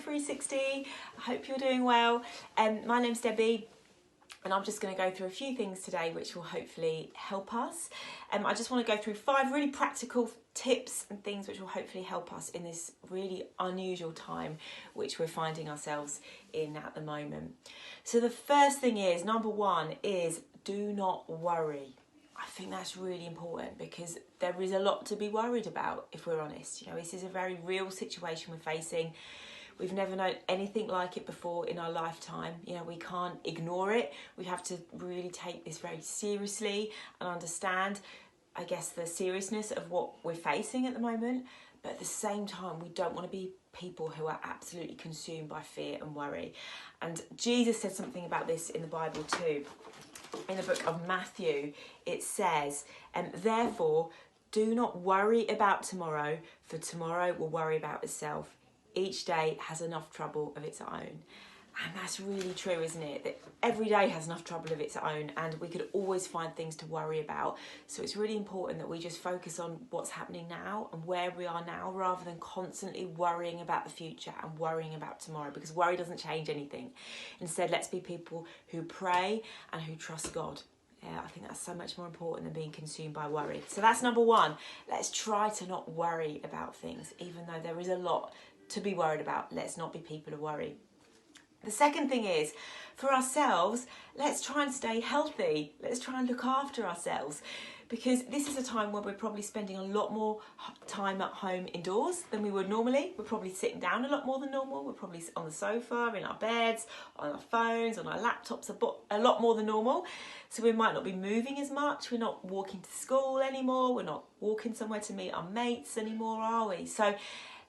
Free60. I hope you're doing well. My name's Debbie, and I'm just going to go through a few things today which will hopefully help us. I just want to go through 5 really practical tips and things which will hopefully help us in this really unusual time which we're finding ourselves in at the moment. So the first thing is, number 1 is do not worry. I think that's really important because there is a lot to be worried about, if we're honest. You know, this is a very real situation we're facing. We've never known anything like it before in our lifetime. You know, we can't ignore it. We have to really take this very seriously and understand, I guess, the seriousness of what we're facing at the moment. But at the same time, we don't want to be people who are absolutely consumed by fear and worry. And Jesus said something about this in the Bible too. In the book of Matthew, it says, therefore, do not worry about tomorrow, for tomorrow will worry about itself. Each day has enough trouble of its own. And that's really true, isn't it? That every day has enough trouble of its own, and we could always find things to worry about. So it's really important that we just focus on what's happening now and where we are now, rather than constantly worrying about the future and worrying about tomorrow, because worry doesn't change anything. Instead, let's be people who pray and who trust God. Yeah, I think that's so much more important than being consumed by worry. So that's number 1. Let's try to not worry about things, even though there is a lot to be worried about. Let's not be people who worry. The second thing is, for ourselves, let's try and stay healthy. Let's try and look after ourselves, because this is a time where we're probably spending a lot more time at home indoors than we would normally. We're probably sitting down a lot more than normal. We're probably on the sofa, in our beds, on our phones, on our laptops a lot more than normal. So we might not be moving as much. We're not walking to school anymore. We're not walking somewhere to meet our mates anymore, are we? So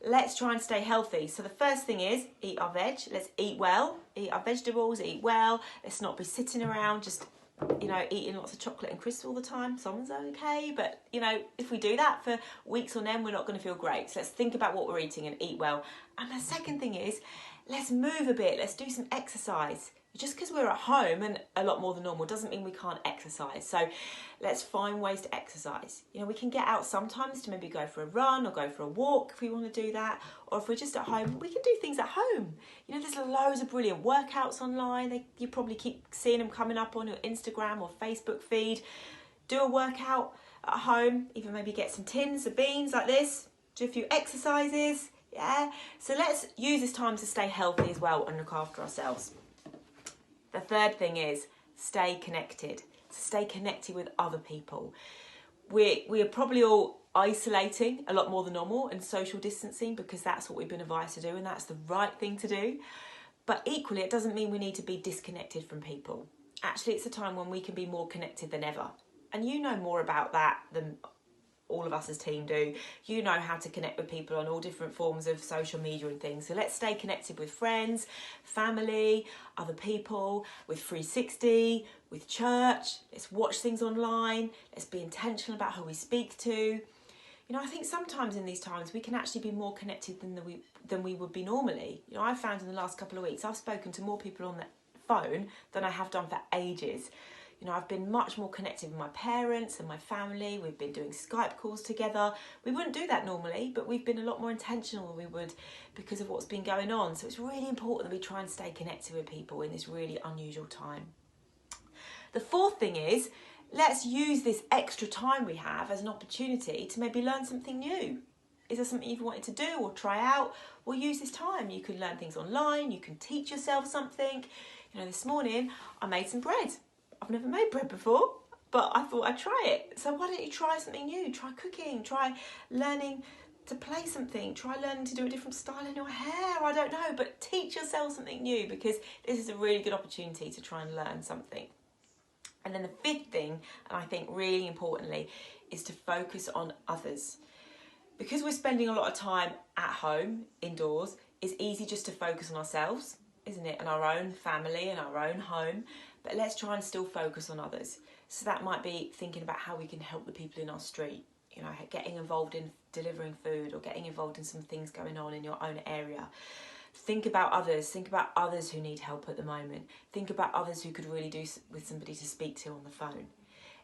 let's try and stay healthy. So the first thing is eat our veg. Let's eat well, eat our vegetables, eat well. Let's not be sitting around just, eating lots of chocolate and crisps all the time. Someone's okay, but, if we do that for weeks on end, we're not going to feel great. So let's think about what we're eating and eat well. And the second thing is, let's move a bit. Let's do some exercise. Just because we're at home and a lot more than normal doesn't mean we can't exercise. So let's find ways to exercise. We can get out sometimes to maybe go for a run or go for a walk if we want to do that. Or if we're just at home, we can do things at home. There's loads of brilliant workouts online. You probably keep seeing them coming up on your Instagram or Facebook feed. Do a workout at home, even maybe get some tins of beans like this. Do a few exercises, yeah. So let's use this time to stay healthy as well and look after ourselves. The third thing is stay connected. So stay connected with other people. We are probably all isolating a lot more than normal and social distancing, because that's what we've been advised to do, and that's the right thing to do. But equally, it doesn't mean we need to be disconnected from people. Actually, it's a time when we can be more connected than ever. And you know more about that than all of us as team do. You know how to connect with people on all different forms of social media and things. So let's stay connected with friends, family, other people, with Free60, with church. Let's watch things online. Let's be intentional about who we speak to. I think sometimes in these times we can actually be more connected than we would be normally. I've found in the last couple of weeks I've spoken to more people on the phone than I have done for ages. I've been much more connected with my parents and my family. We've been doing Skype calls together. We wouldn't do that normally, but we've been a lot more intentional than we would because of what's been going on. So it's really important that we try and stay connected with people in this really unusual time. The fourth thing is, let's use this extra time we have as an opportunity to maybe learn something new. Is there something you've wanted to do or try out? Well, use this time. You can learn things online. You can teach yourself something. This morning I made some bread. I've never made bread before, but I thought I'd try it. So why don't you try something new? Try cooking, try learning to play something, try learning to do a different style in your hair, I don't know, but teach yourself something new, because this is a really good opportunity to try and learn something. And then the fifth thing, and I think really importantly, is to focus on others. Because we're spending a lot of time at home, indoors, it's easy just to focus on ourselves, isn't it? And our own family and our own home. But let's try and still focus on others. So that might be thinking about how we can help the people in our street, getting involved in delivering food or getting involved in some things going on in your own area. Think about others who need help at the moment. Think about others who could really do with somebody to speak to on the phone.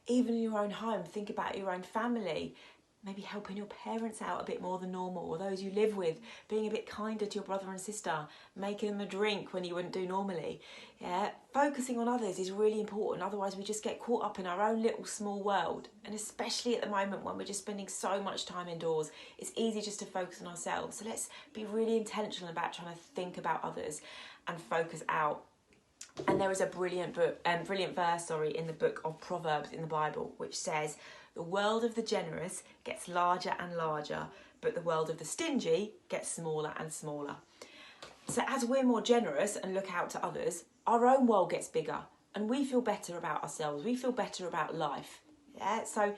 Even in your own home, think about your own family. maybe helping your parents out a bit more than normal, or those you live with, being a bit kinder to your brother and sister, making them a drink when you wouldn't do normally. Yeah, focusing on others is really important. Otherwise, we just get caught up in our own little small world. And especially at the moment when we're just spending so much time indoors, it's easy just to focus on ourselves. So let's be really intentional about trying to think about others and focus out. And there is a brilliant verse, in the book of Proverbs in the Bible, which says, "The world of the generous gets larger and larger, but the world of the stingy gets smaller and smaller." So as we're more generous and look out to others, our own world gets bigger and we feel better about ourselves. We feel better about life. Yeah. So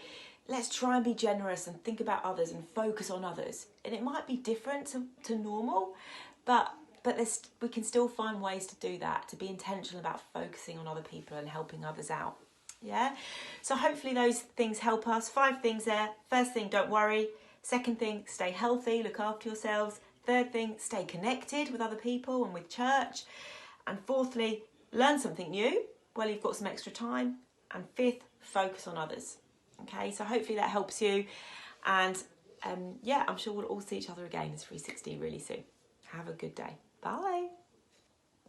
let's try and be generous and think about others and focus on others. And it might be different to normal, but we can still find ways to do that, to be intentional about focusing on other people and helping others out. Yeah. So hopefully those things help us. 5 things there. First thing, don't worry. Second thing, stay healthy, look after yourselves. Third thing, stay connected with other people and with church. And fourthly, learn something new while you've got some extra time. And fifth, focus on others. Okay, so hopefully that helps you. And I'm sure we'll all see each other again as Free60 really soon. Have a good day. Bye.